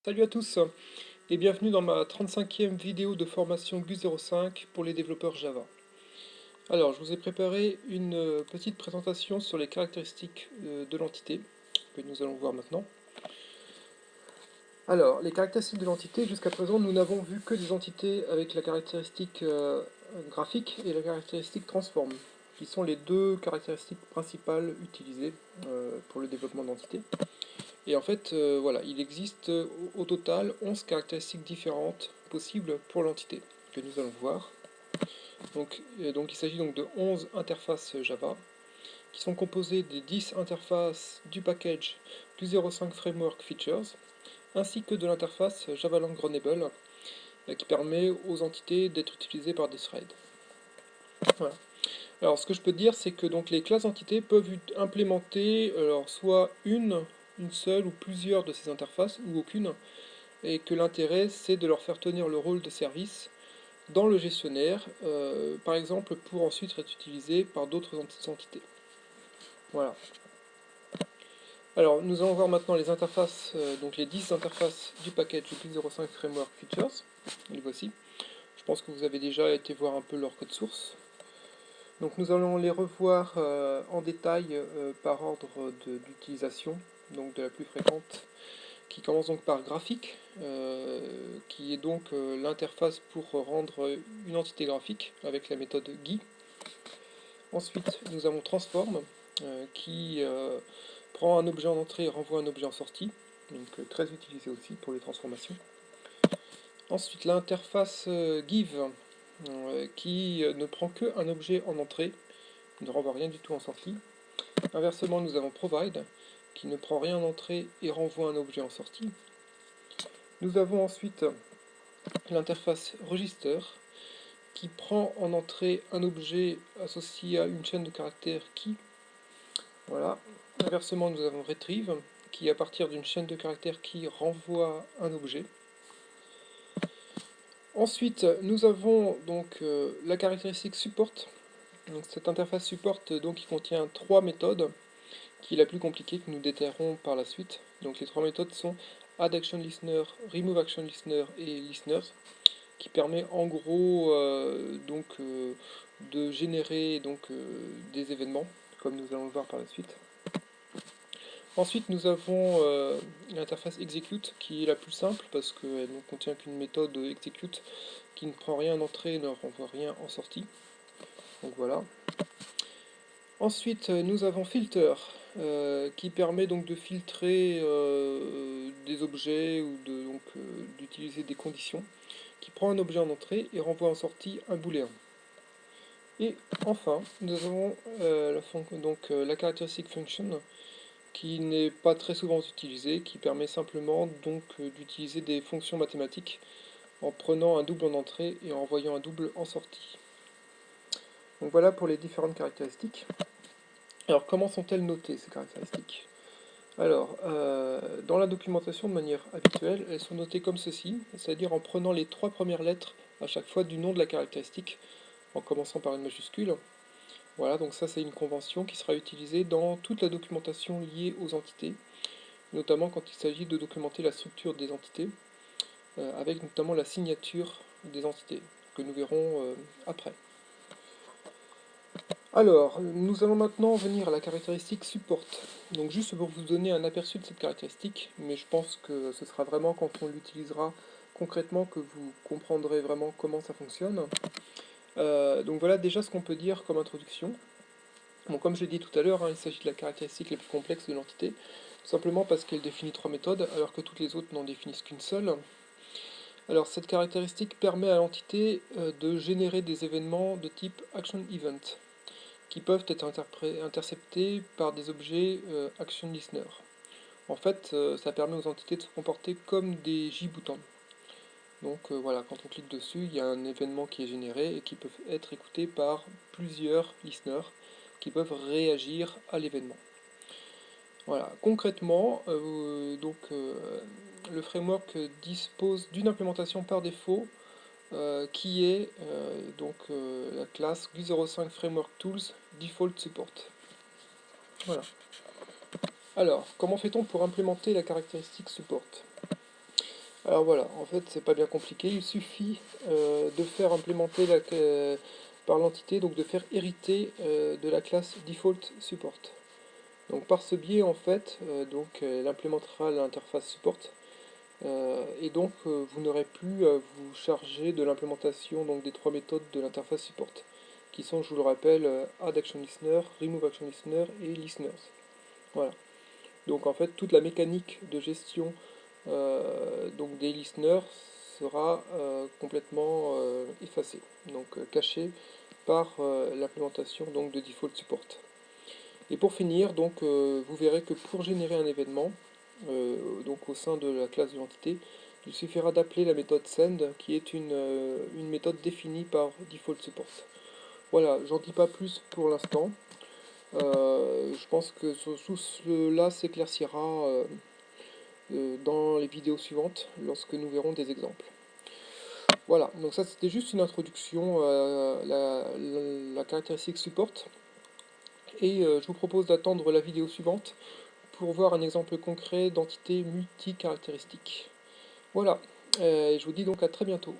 Salut à tous et bienvenue dans ma 35e vidéo de formation GU05 pour les développeurs Java. Alors, je vous ai préparé une petite présentation sur les caractéristiques de l'entité que nous allons voir maintenant. Alors, les caractéristiques de l'entité, jusqu'à présent, nous n'avons vu que des entités avec la caractéristique graphique et la caractéristique transform, qui sont les deux caractéristiques principales utilisées pour le développement d'entités. Et en fait, voilà, il existe au total 11 caractéristiques différentes possibles pour l'entité, que nous allons voir. Donc il s'agit donc de 11 interfaces Java, qui sont composées des 10 interfaces du package Q05 Framework Features, ainsi que de l'interface Javalang Runnable, qui permet aux entités d'être utilisées par des threads. Voilà. Alors ce que je peux dire, c'est que donc les classes entités peuvent implémenter soit une seule ou plusieurs de ces interfaces, ou aucune, et que l'intérêt c'est de leur faire tenir le rôle de service dans le gestionnaire, par exemple pour ensuite être utilisé par d'autres entités. Voilà. Alors nous allons voir maintenant les interfaces, donc les 10 interfaces du package Q05 Framework Features. Les voici. Je pense que vous avez déjà été voir un peu leur code source. Donc nous allons les revoir en détail par ordre d'utilisation, donc de la plus fréquente, qui commence donc par graphique, qui est donc l'interface pour rendre une entité graphique avec la méthode GUI. Ensuite nous avons transform, qui prend un objet en entrée et renvoie un objet en sortie, donc très utilisé aussi pour les transformations. Ensuite l'interface give, qui ne prend qu'un objet en entrée, ne renvoie rien du tout en sortie. Inversement, nous avons provide, qui ne prend rien en entrée et renvoie un objet en sortie. Nous avons ensuite l'interface register, qui prend en entrée un objet associé à une chaîne de caractères key. Voilà. Inversement, nous avons retrieve, qui à partir d'une chaîne de caractères key renvoie un objet. Ensuite, nous avons donc la caractéristique support. Donc, cette interface support donc, qui contient 3 méthodes, qui est la plus compliquée que nous détaillerons par la suite. Donc les 3 méthodes sont addActionListener, removeActionListener et listeners, qui permet en gros de générer des événements, comme nous allons le voir par la suite. Ensuite, nous avons l'interface execute, qui est la plus simple parce qu'elle ne contient qu'une méthode execute qui ne prend rien en entrée et ne renvoie rien en sortie. Donc voilà. Ensuite, nous avons filter, qui permet donc de filtrer des objets ou d'utiliser des conditions, qui prend un objet en entrée et renvoie en sortie un booléen. Et enfin, nous avons la caractéristique function, qui n'est pas très souvent utilisée, qui permet simplement d'utiliser des fonctions mathématiques en prenant un double en entrée et en envoyant un double en sortie. Donc voilà pour les différentes caractéristiques. Alors comment sont-elles notées ces caractéristiques? Alors, dans la documentation de manière habituelle, elles sont notées comme ceci, c'est-à-dire en prenant les 3 premières lettres à chaque fois du nom de la caractéristique, en commençant par une majuscule. Voilà, donc ça c'est une convention qui sera utilisée dans toute la documentation liée aux entités, notamment quand il s'agit de documenter la structure des entités, avec notamment la signature des entités, que nous verrons après. Alors, nous allons maintenant venir à la caractéristique support. Donc juste pour vous donner un aperçu de cette caractéristique, mais je pense que ce sera vraiment quand on l'utilisera concrètement que vous comprendrez vraiment comment ça fonctionne. Donc voilà déjà ce qu'on peut dire comme introduction. Bon, comme je l'ai dit tout à l'heure, il s'agit de la caractéristique la plus complexe de l'entité, tout simplement parce qu'elle définit 3 méthodes, alors que toutes les autres n'en définissent qu'une seule. Alors cette caractéristique permet à l'entité de générer des événements de type ActionEvent, qui peuvent être interceptés par des objets ActionListener. En fait, ça permet aux entités de se comporter comme des JBootons. Donc voilà, quand on clique dessus, il y a un événement qui est généré et qui peut être écouté par plusieurs listeners qui peuvent réagir à l'événement. Voilà, concrètement, le framework dispose d'une implémentation par défaut qui est la classe GU05 Framework Tools Default Support. Voilà. Alors, comment fait-on pour implémenter la caractéristique support? Alors voilà, en fait c'est pas bien compliqué, il suffit de faire implémenter par l'entité, donc de faire hériter de la classe default support. Donc par ce biais en fait, elle implémentera l'interface support et donc vous n'aurez plus à vous charger de l'implémentation des trois méthodes de l'interface support, qui sont, je vous le rappelle, add action listener, remove action listener et listeners. Voilà. Donc en fait toute la mécanique de gestion des listeners sera complètement effacée, donc cachée par l'implémentation de default support. Et pour finir, vous verrez que pour générer un événement, au sein de la classe de l'entité, il suffira d'appeler la méthode send, qui est une méthode définie par default support. Voilà, j'en dis pas plus pour l'instant. Je pense que tout cela s'éclaircira dans les vidéos suivantes, lorsque nous verrons des exemples. Voilà, donc ça c'était juste une introduction à la caractéristique support. Et je vous propose d'attendre la vidéo suivante pour voir un exemple concret d'entité multi-caractéristique. Voilà, et je vous dis donc à très bientôt.